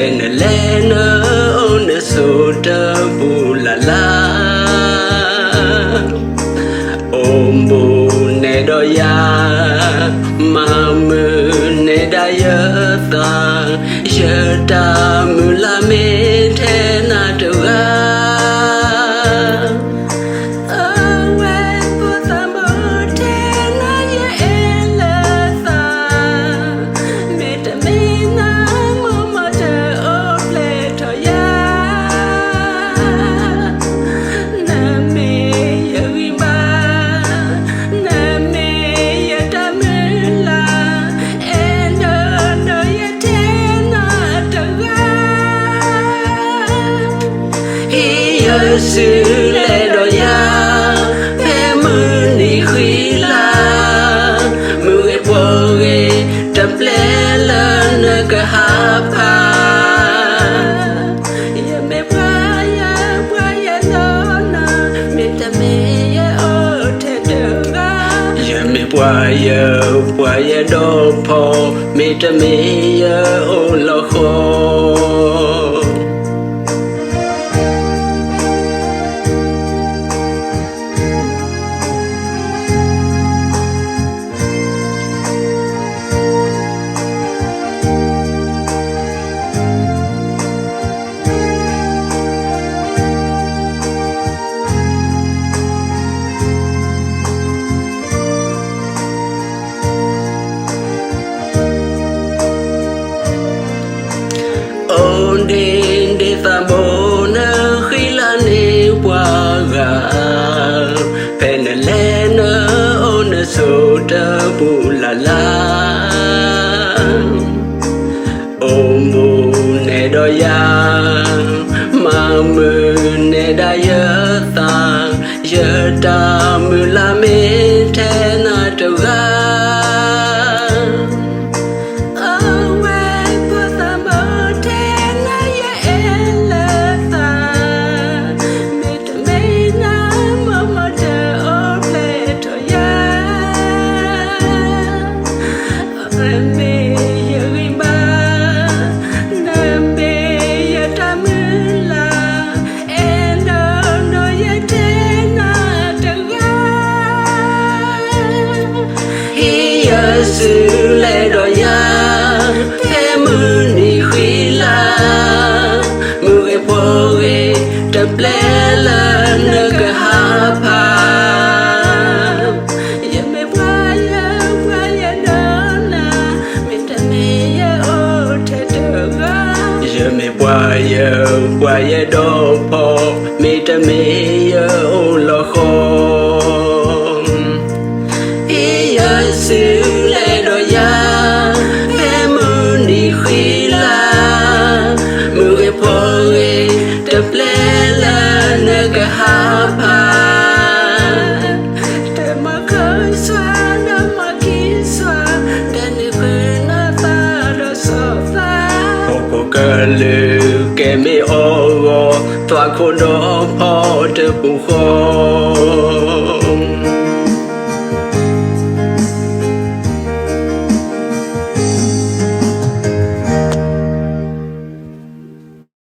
pen lena on so da bulala ombo ne do ya mamu ne da ya ta yata mula me the na to ga sự lệ đôi ya phê mưa ni khi la mưa bờ ghê trầm lệ lên cả hấp ya mẹ ya nó na mẹ ta mẹ ya ở thế đời ya mẹ ya đô po mẹ ta mẹ ya ô lo khô đến để ta bồ na khi la nê qua gà pen lên on so da bu la la omu ne do ya ma mu ne da ya ta mu la me the na to ga sự lệ đôi ya phê mưa ni khi la mưa bờ ghê trầm lệ lên cả hấp ya mẹ ya nó na mẹ ta mẹ ya ở thế đời ya mẹ ya đô po mẹ ta mẹ ya ô lo khô sự lệ đôi ya phê mưa ni khi la mưa bờ ghê trầm lệ lên cả hấp để mà khơi xoa để mà kín xoa để nữ quên ta đó sợ phá cô cơ lư kẻ mi ô toa khô đó po trở bù khô